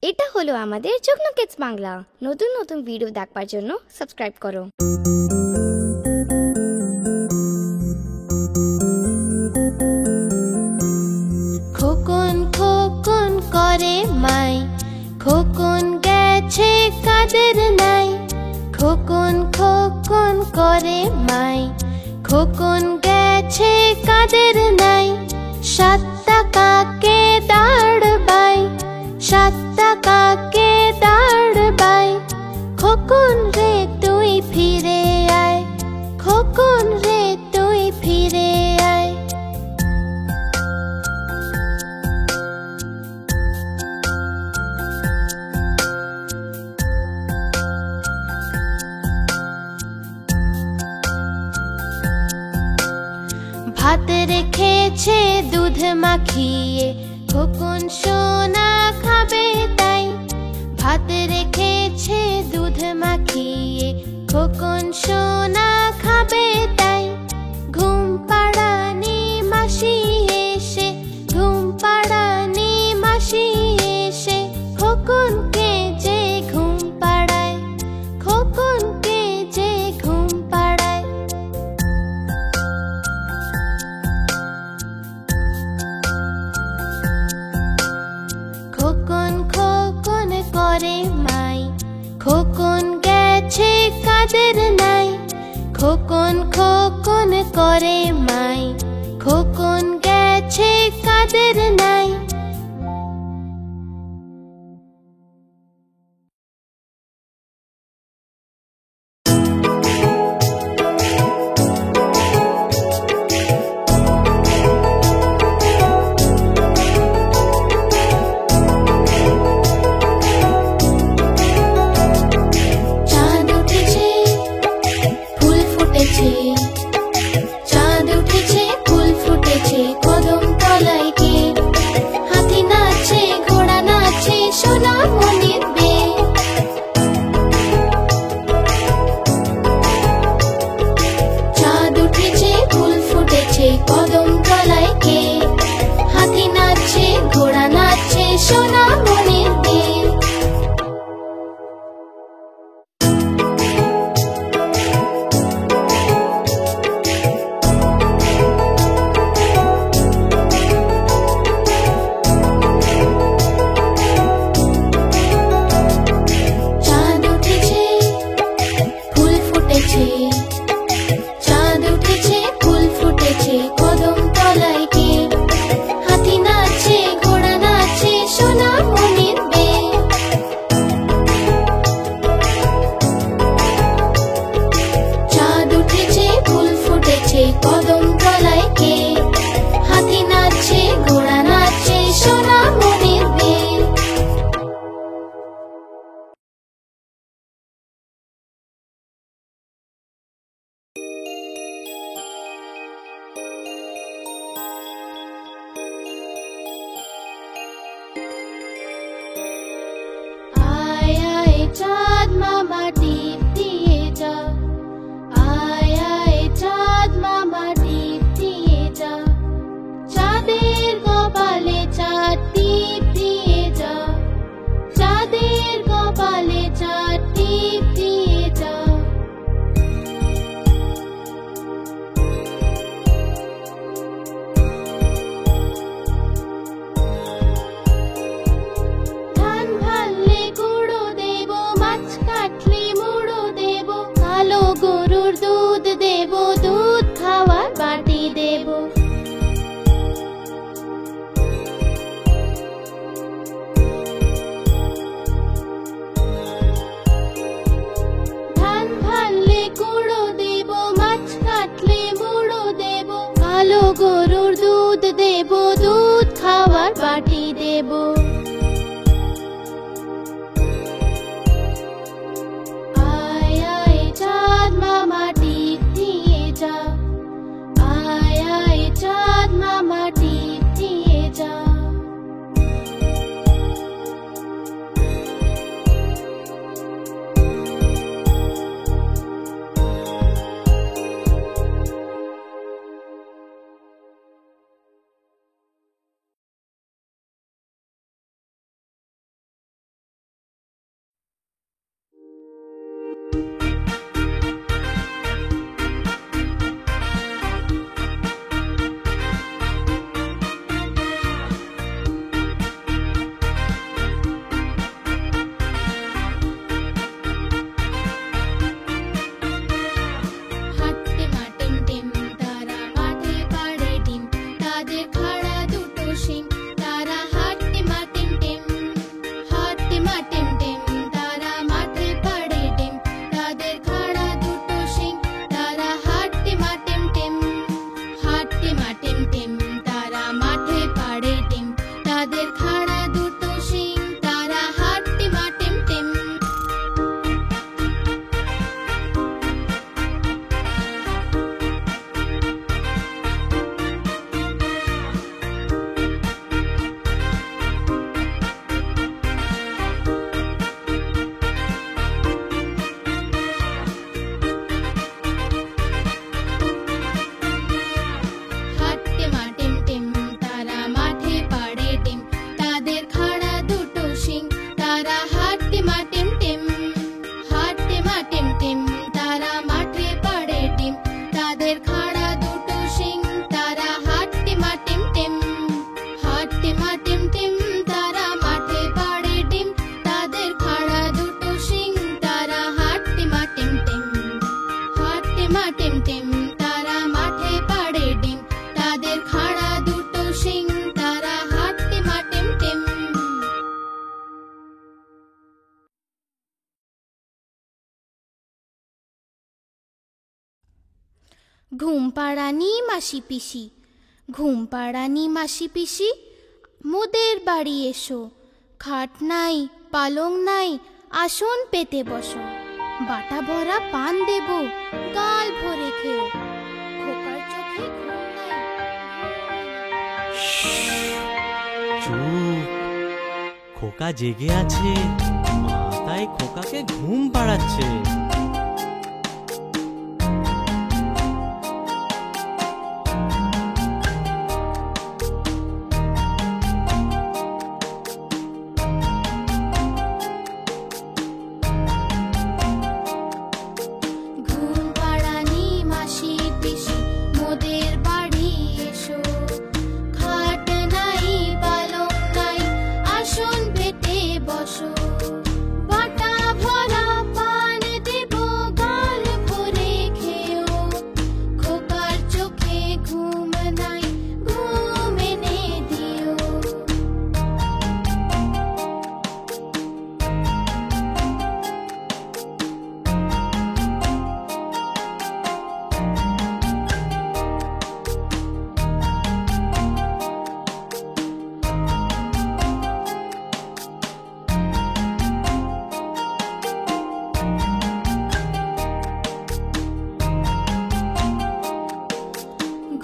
এটা হলো আমাদের যুগ্ন কিডস বাংলা। নতুন নতুন ভিডিও দেখবার জন্য সাবস্ক্রাইব করো। খোকন খোকন করে মাই, খোকন গেছে কাদের নাই। খোকন খোকন করে মাই, খোকন গেছে কাদের নাই। 7 টাকাকে দাঁড়বাই, 7 টাকাকে দাঁড়বাই। খোকন রে তুই ফিরে আয়, খোকন রে তুই ফিরে আয়। ভাত রেখেছে দুধ মাখিয়ে, খোকন সোনা খাবে তাই। ভাত রেখেছে দুধ মাখিয়ে, খোকন সোনা খাবে তাই। ঘুম পাড়ানি মাসি এসে, ঘুম পাড়ানি মাসি এসে, খোকনকে যে ঘুম পাড়ায়, খোকনকে যে ঘুম পাড়ায়। খোকন খোকন করে মাই, খোকন গেছে কাদের নাই। খোকন খোকন করে মাই, খোকন গেছে কাদের নাই। চাঁদ উঠেছে, ফুল ফুটেছে, চাঁদ উঠেছে, ফুল ফুটেছে, কদম তলায় কে? হাতি নাচছে, ঘোড়া নাচছে, সোনামণির মেয়ে। চাঁদ উঠেছে, ফুল ফুটেছে, কদম তলায় কে? হাতি নাচছে, ঘোড়া নাচছে, সোনামণির মেয়ে। চাঁদ উঠেছে, ফুল ফুটেছে, চাঁদ উঠেছে, ফুল ফুটেছে, কদম তলায় কে? হাতি নাচছে, ঘোড়া নাচছে, সোনামণির মেয়ে। চাঁদ উঠেছে, ফুল ফুটেছে, কদম তলায় কে? হাতি নাচছে, ঘোড়া নাচছে, সোনামণির মেয়ে। আয় আয় চাঁদ মামা টিপ দিয়ে যা, আয় আয় চাঁদ মামা টিপ দিয়ে যা। চাঁদের কপালে চাঁদ টিপ দিয়ে যা, চাঁদের কপালে চাঁদ টিপ দিয়ে যা। ধান ভাললে গুঁড়ো দেব, মাছ কাটলে মুড়ো দেব, কালো গরুর দুধ দেব, দুধ খাওয়ার বাটি দেব। ধান ভাললে গুঁড়ো দেব, মাছ কাটলে মুড়ো দেব, কালো গরুর দুধ দেব, দুধ খাওয়ার বাটি দেব। মা টিম টিম, তারা মাঠে পাড়ে ডিম, তাদের খাড়া দুটো শিং, তারা হাঁটে মা টিম টিম, হাঁটে মা টিম টিম, তারা মাঠে পাড়ে ডিম, তাদের খাড়া দুটো শিং, তারা হাঁটে মা টিম টিম। হাঁটে মা টিম টিম, তারা মাঠে পাড়ে ডিম, তাদের খাড়া দুটো শিং, তারা হাঁটে মা টিম টিম, হাঁটে মা টিম টিম, তারা মাঠে পাড়ে ডিম, তাদের খাড়া দুটো শিং, তারা হাঁটে মা টিম টিম, হাঁটে মা টিম টিম, তারা মাঠে পাড়ে ডিম, তাদের খাড়া দুটো শিং, তারা হাঁটে মা টিম টিম, হাঁটে মা টিম টিম, তারা মাঠে পাড়ে ডিম, তাদের খাড়া দুটো শিং, তারা হাঁটে মা টিম টিম। ঘুম পাড়ানি মাসি পিসি, ঘুম পাড়ানি মাসি পিসি, মোদের বাড়ি এসো, খাট নাই পালং নাই, আসন পেতে বসো, বাটা ভরা পান দেব, গাল ভরে খেও, খোকার চোখে ঘুম নাই। চুপ, খোকা জেগে আছে, মা তাই খোকাকে ঘুম পাড়াচ্ছে। ঘুম পাড়ানি মাসি পিসি, মোদের বাড়ি এসো, খাট নাই পালং নাই, আসন পেতে বসো, বাটা ভরা পান দেব, গাল ভরে খেও, খোকার চোখে ঘুম নাই, ঘুম এনে দিও।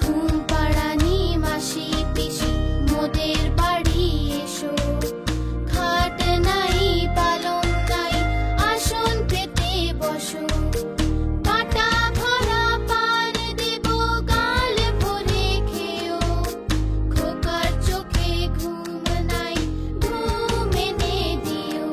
ঘুম পাড়ানি মাসি পিসি, মোদের বাড়ি এসো, খাট নাই পালং নাই, আসন পেতে বসো, বাটা ভরা পান দেব, গাল ভরে খেও, খোকার চোখে ঘুম নাই, ঘুম এনে দিও।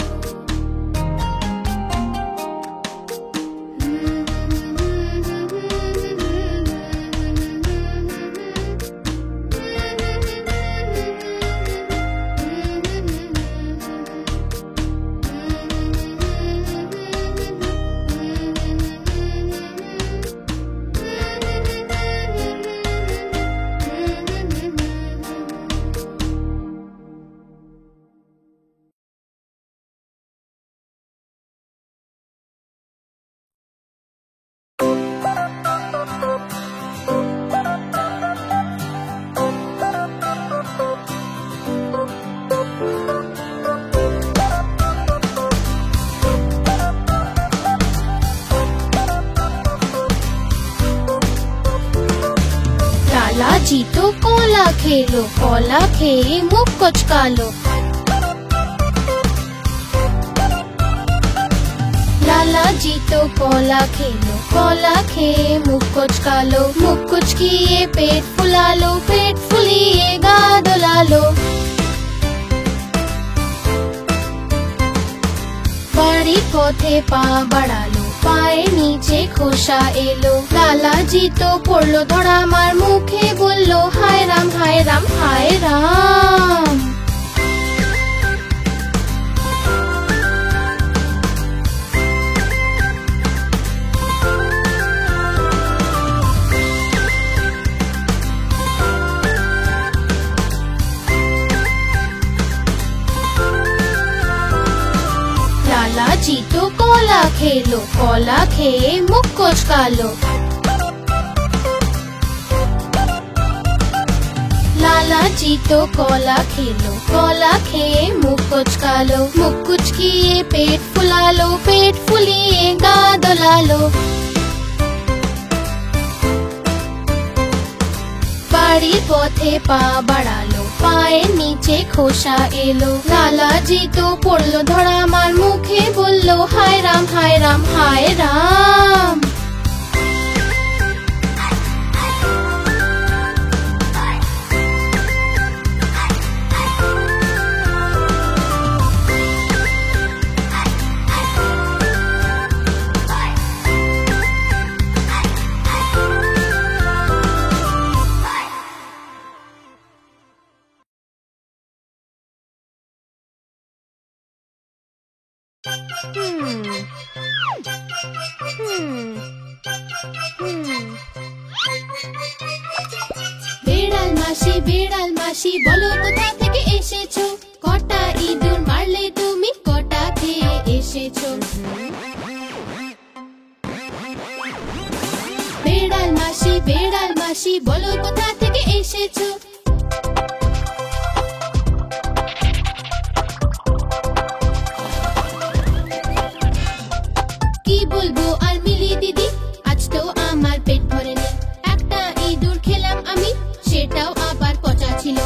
लालाजी तो कोला खेलो, कोला खेए मुख कुचकालो, लालाजी तो कोला खेलो, कोला खेए मुख कुचकालो, मुख कुचकिए पेट फुला लो, पेट फुलिएगा दुला लो। বাড়ি পথে পা বাড়ালো, পায়ের নিচে খোসা এলো, লালাজি তো পড়লো ধরা, আমার মুখে বললো হায় রাম হায় রাম হায় রাম। লালাজি তো কলা খেলো, কলা খেয়ে মুখ কোচকালো। লালাজি তো কলা খেলো, কলা খেয়ে মুখ কোচকালো। মুখ কুচকিয়ে পেট ফুলালো, পেট ফুলিয়ে গা দোলালো। বাড়ির পথে পা বাড়ালো, পায়ের নিচে খোসা এলো। লালাজি তো পড়লো ধরা, মার মুখে বললো হায় রাম হায় রাম হায় রাম। বেড়াল মাসি, বেড়াল মাসি, বলো কোথা থেকে এসেছো? কটা ইঁদুর মারলে তুমি, কটা খেয়ে এসেছো? বেড়াল মাসি, বেড়াল মাসি, বলো কোথা থেকে এসেছো? কি বলবো আর মিলি দিদি, আজ তো আমার পেট ভরেনি। একটা ইঁদুর খেলাম আমি, সেটাও আবার পচা ছিল।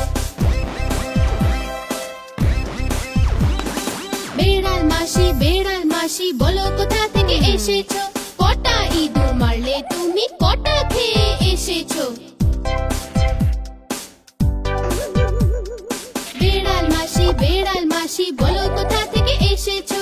বেড়াল মাসি, বেড়াল মাসি, বলো কোথা থেকে এসেছো? কটা ইঁদুর মারলে তুমি, কটা খেয়ে এসেছো? বেড়াল মাসি, বেড়াল মাসি, বলো কোথা থেকে এসেছো?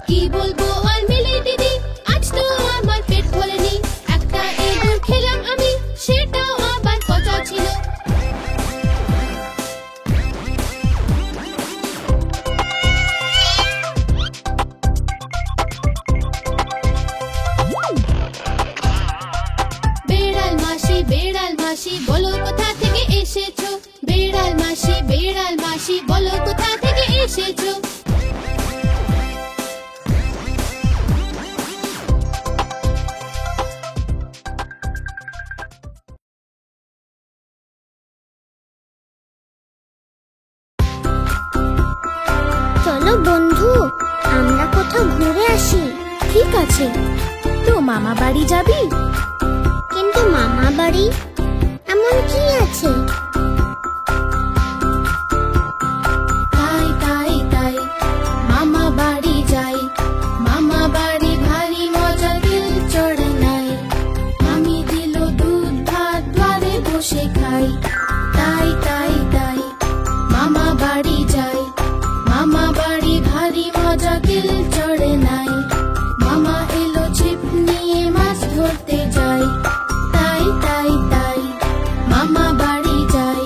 কি বলবো আর মিলি দিদি, আজ তো আমার পেট ভরেনি। একটা ইঁদুর খেলাম আমি, সেটাও আবার পচা ছিল। বেড়াল মাসি, বেড়াল মাসি, বলো কোথা থেকে এসেছো? বেড়াল মাসি, বেড়াল মাসি, বলো কোথা থেকে এসেছো? চলো বন্ধু, আমরা কোথাও ঘুরে আসি। ঠিক আছে, তো মামা বাড়ি যাবি? কিন্তু মামা বাড়ি এমন কি আছে? তাই তাই তাই মামা বাড়ি যাই। মামা বাড়ি ভারী মজা, দিল চড়ে নাই। আমি দিল দুধ ভাত, দ্বারে বসে খাই। তাই তাই তাই মামা বাড়ি যাই। মামা বাড়ি ভারী মজা, দিল চড়ে নাই। মামা এলো ছিপ নিয়ে, মাছ ধরতে যাই। তাই তাই তাই মামা বাড়ি যাই।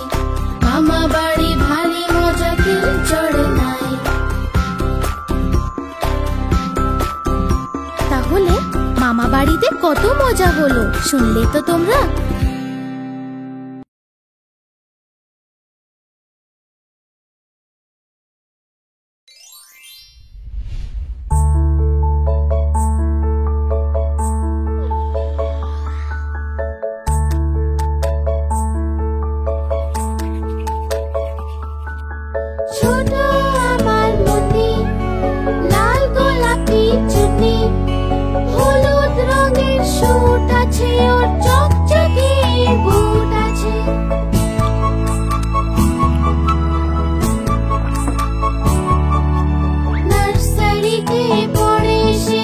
মামা বাড়ি ভারী মজা, দিল চড়ে নাই। তাহলে মামা বাড়িতে কত মজা হলো, শুনলে তো তোমরা? ছোট আমার মতি, লাল গোলাপি চুনি, হলুদ রঙের সুট আছে, ওর চকচকে বুট আছে। নার্সারিতে পড়ে সে,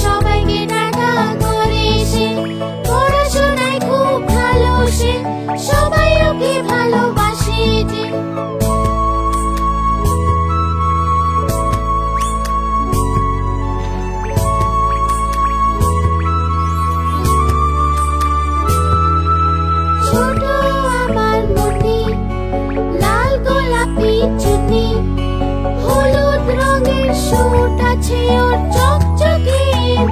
সবাইকে টাটা করে সে। পড়াশোনায় খুব ভালো সে, সবাই ওকে ভালোবাসে যে। ছোট আমার মতি, লাল গোলাপি চুনি, হলুদ রঙের সুট আছে, ওর চকচকে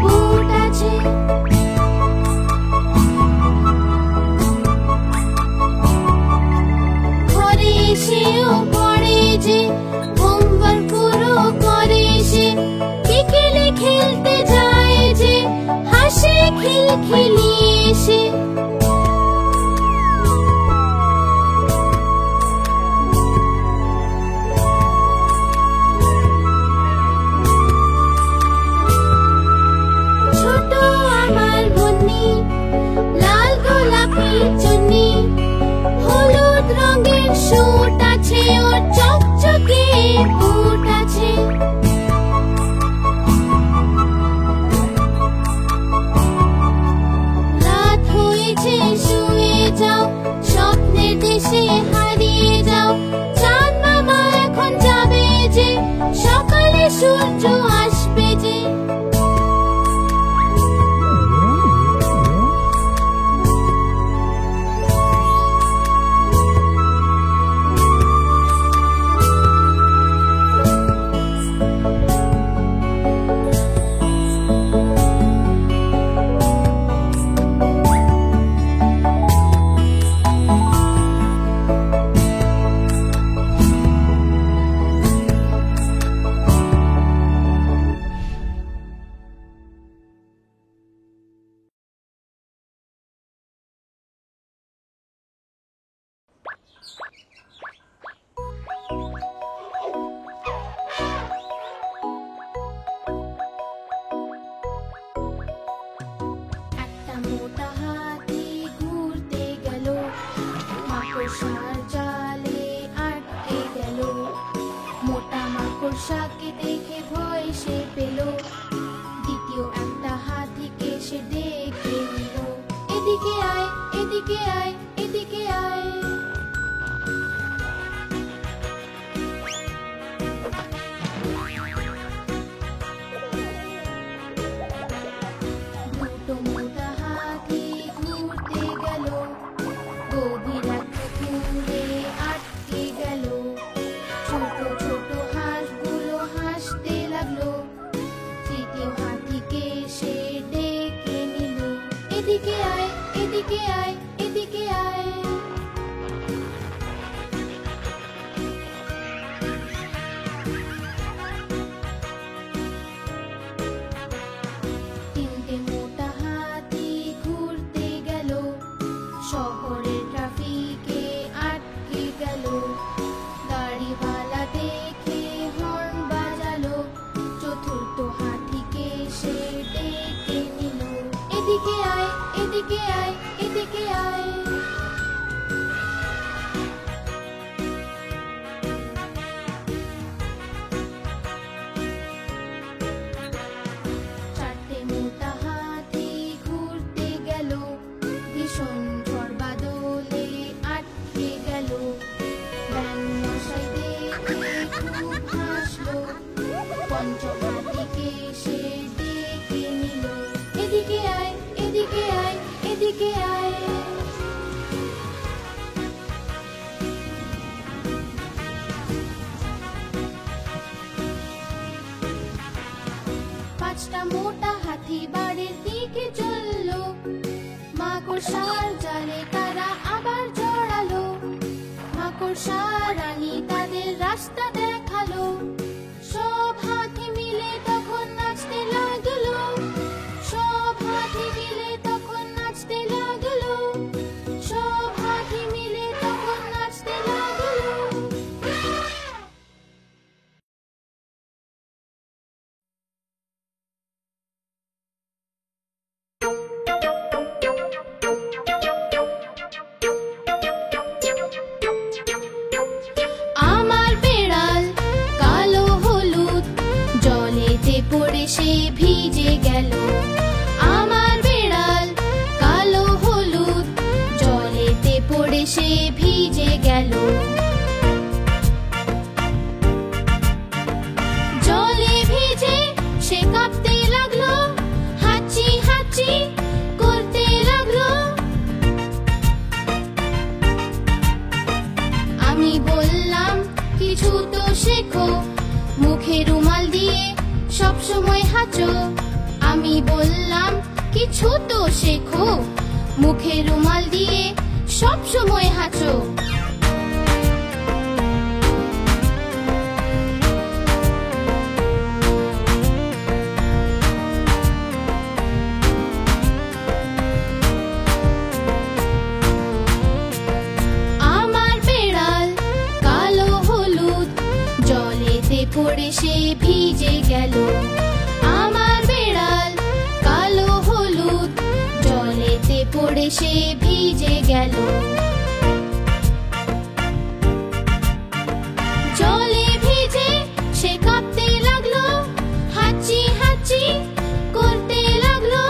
বুট আছে। সোফায় শুয়ে যাও, স্বপ্নের দেশে হারিয়ে যাও। চাঁদ মামা এখন যাবে যে, সকালে সূর্য আসবে যে। একটা মোটা হাতি ঘুরতে গেল, মাকড়সার জালে আটকে গেল। মোটা মাকড়সাকে দেখে ভয় সে পেল, দ্বিতীয় একটা হাতিকে সে ডেকে নিল। এদিকে আয়, এদিকে আয়, এদিকে আয়। দুটো মোটা হাতি ঘুরতে গেল, গভীর এক পুকুরে আটকে গেল। ছোট ছোট হাঁসগুলো হাসতে লাগলো, তৃতীয় হাতিকে সে ডেকে নিল। এদিকে আয়, এদিকে আয়, এদিকে আয়। তিনটে মোটা হাতি ঘুরতে গেল, শহরের ট্রাফিকে আটকে গেল। গাড়িওয়ালা দেখে হর্ন বাজালো, চতুর্থ হাতিকে সে ডেকে নিল। এদিকে আয়, এদিকে আয়, এদিকে আয়। চারটে মোটা হাতি ঘুরতে গেল, ভীষণ ঝড় বাদলে আটকে গেল। ব্যাঙ মশাই দেখে খুব হাসলো, পঞ্চম হাতিকে সে ডেকে নিল। এদিকে আয়, এদিকে আয়, এদিকে আয়। পাঁচটা মোটা হাতি বাড়ির দিকে চললো, মাকড়সার জালে তারা আবার জড়ালো। মাকড়সা রানী তাদের রাস্তা দেখালো, সব হাতি মিলে তখন নাচতে লাগলো। সব হাতি মিলে তখন নাচতে লাগলো। সব হাতি মিলে তখন নাচতে লাগলো। আমার বেড়াল কালো হলুদ, জলেতে পড়ে সে ভিজে গেল। আমার বেড়াল কালো হলুদ, জলেতে পড়ে সে ভিজে গেল। জলে ভিজে সে কাঁপতে লাগলো, হাঁচি হাঁচি করতে লাগলো। আমি বললাম কিছু তো শেখো, মুখে রুমাল দিয়ে সব সময় হাঁচো। আমি বললাম কিছু তো শেখো, মুখে রুমাল দিয়ে সব সময় হাঁচো। আমার বেড়াল কালো হলুদ, জলেতে পড়ে সে ভিজে গেল। আমার বেড়াল কালো হলুদ, জলেতে পড়ে সে ভিজে গেল। জলে ভিজে সে কাঁপতে লাগলো, হাঁচি হাঁচি করতে লাগলো।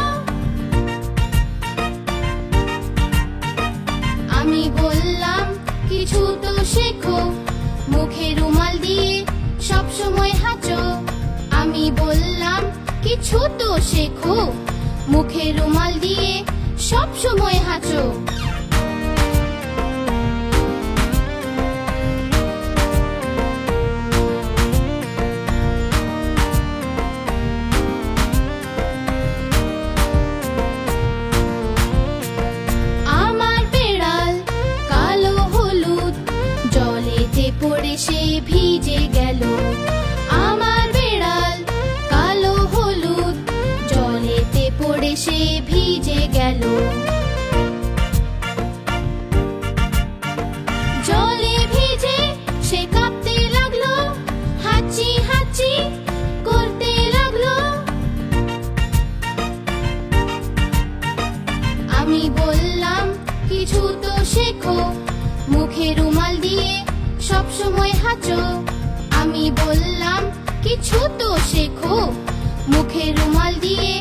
আমি বললাম কিছু তো শেখো, মুখে রুমাল দিয়ে সব সময় হাঁচো। আমি বললাম কিছু তো শেখো, মুখে রুমাল দিয়ে সব সময় হাঁচো। আমার বেড়াল কালো হলুদ, জলেতে পড়ে সে ভিজে গেল। আমার বেড়াল কালো হলুদ, জলেতে পড়ে সে ভিজে গেল। জলে ভিজে সে কাঁপতে লাগলো, হাঁচি হাঁচি করতে লাগলো। আমি বললাম কিছু তো শেখো, মুখে রুমাল দিয়ে সব সময় হাঁচো। আমি বললাম কিছু তো শেখো, মুখে রুমাল দিয়ে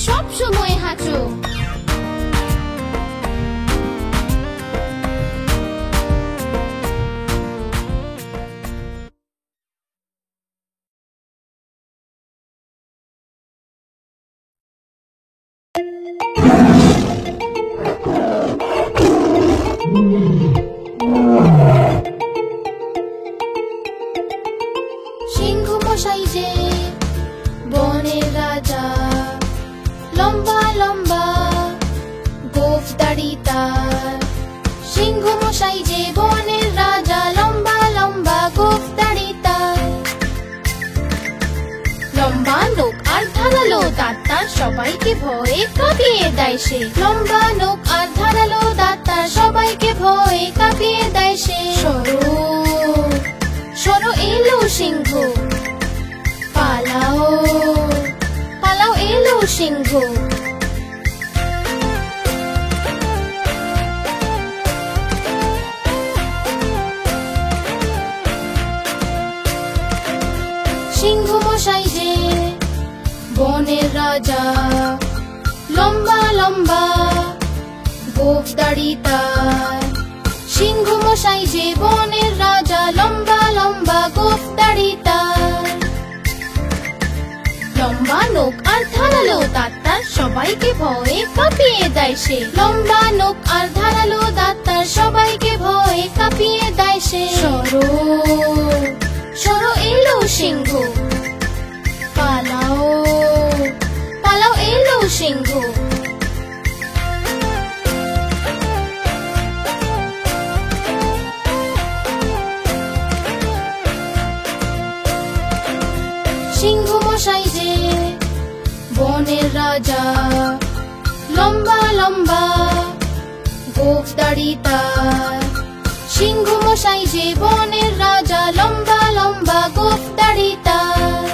সব সময় হাঁচো। সিংহ মশাই যে বনের রাজা, লম্বা লম্বা গোঁফ দাড়ি তার। সিংহ মশাই যে বনের রাজা, লম্বা লম্বা গোঁফ দাড়ি তার। লম্বা নখ আর ধারালো দাঁত তার, সবাইকে ভয়ে কাঁপিয়ে দেয় সে। লম্বা নখ আর ধারালো দাঁত তার, সবাইকে ভয়ে কাঁপিয়ে দেয় সে। সরো সরো এলো সিংহ, পালাও পালাও এলো সিংহ। সিংহ মশাই যে বনের রাজা, লম্বা লম্বা গোঁফ দাড়ি তার। সিংহ মশাই যে বনের রাজা, লম্বা লম্বা গোঁফ দাড়ি তার। লম্বা নখ আর ধারালো দাঁত তার, সবাইকে ভয়ে কাঁপিয়ে দেয় সে। লম্বা নখ আর ধারালো দাঁত তার, সবাইকে ভয়ে কাঁপিয়ে দেয় সে। সরো সরো এলো সিংহ, পালাও পালাও এলো সিংহ। সিংহ মশাই যে বনের রাজা, লম্বা লম্বা গোঁফ দাড়ি তার। সিংহ মশাই যে বনের রাজা, লম্বা লম্বা গোঁফ দাড়ি তার।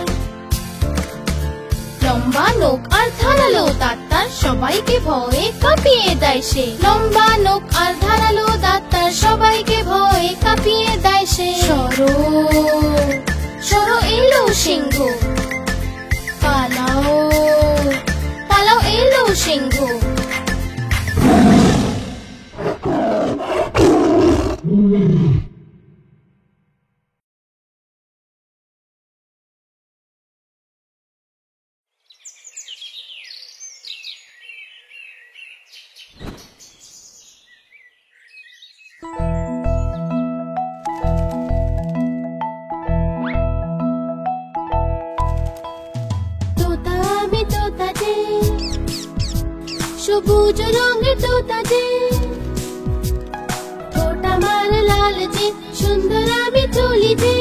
লম্বা নখ আর ধারালো দাঁত তার, সবাইকে ভয়ে কাঁপিয়ে দেয় সে। লম্বা নখ আর ধারালো দাঁত তার, সবাইকে ভয়ে কাঁপিয়ে দেয় সে। সরো সরো এলো সিংহ, পালাও পালাও এলো সিংহ। তোতা আমি তোতা যে, সবুজ রঙের তোতা যে। ঠোঁট আমার লাল যে, সুন্দর আমি চলি যে।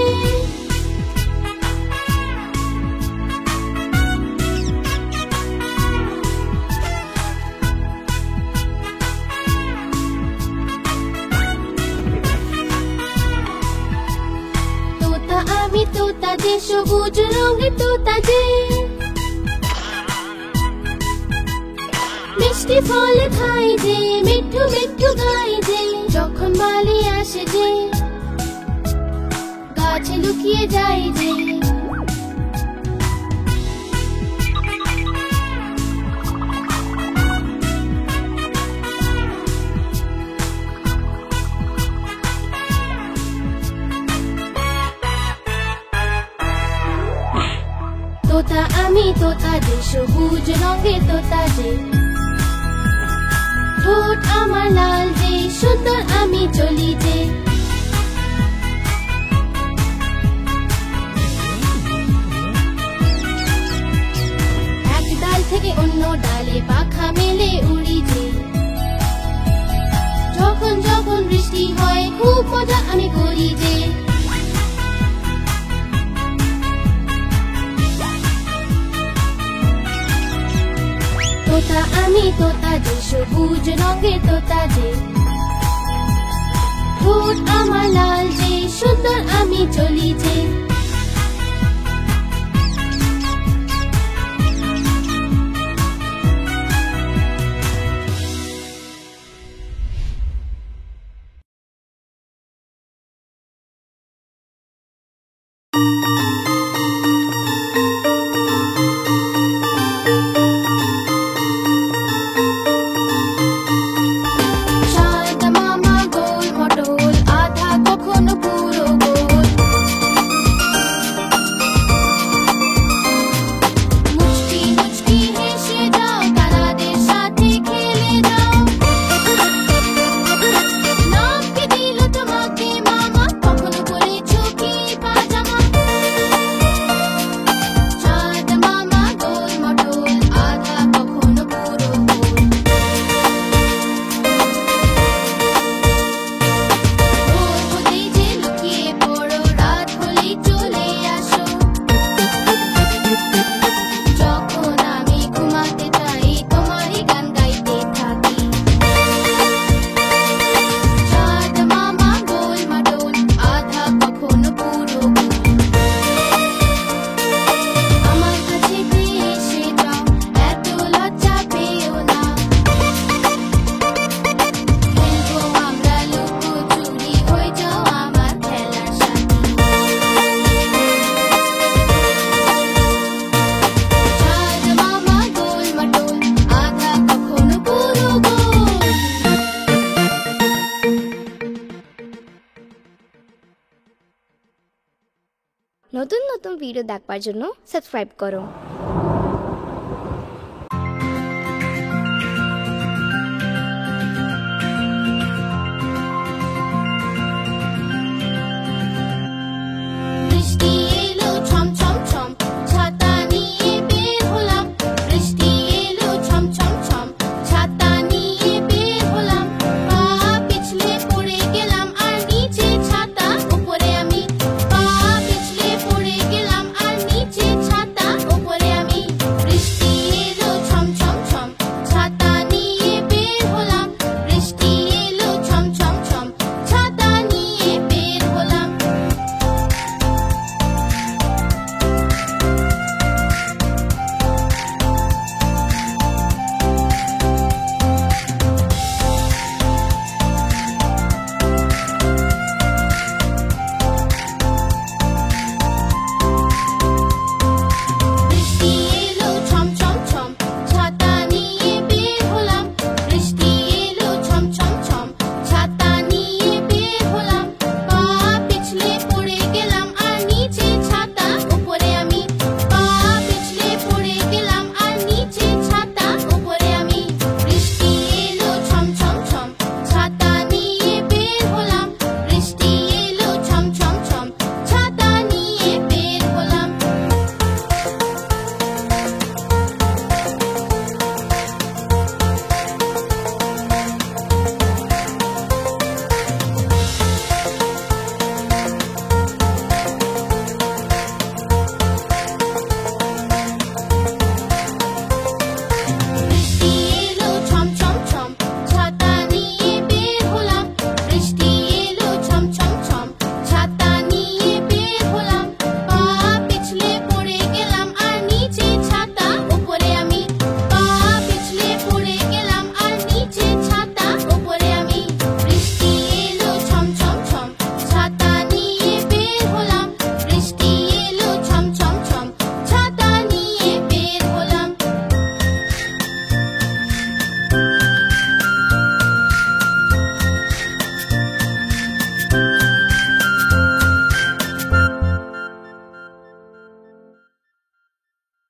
তোতা আমি তোতা যে, সবুজ রঙের তোতা যে। মিষ্টি ফল খাই যে, মিঠু মিঠু গাই যে। যখন বালি আসে যে, গাছে লুকিয়ে যাই যে। যে সবুজ রঙের তোতা যে ঠোঁট আমার লাল যে সুন্দর আমি চলি যে এক ডাল থেকে অন্য ডালে পাখা মেলে উড়ি যে যখন যখন বৃষ্টি হয় খুব মজা আমি করি যে তোতা আমি তোতা যে সবুজ রঙের তোতা যে ঠোঁট আমার লাল যে সুন্দর আমি চলি যে নতুন নতুন ভিডিও দেখবার জন্য সাবস্ক্রাইব করো।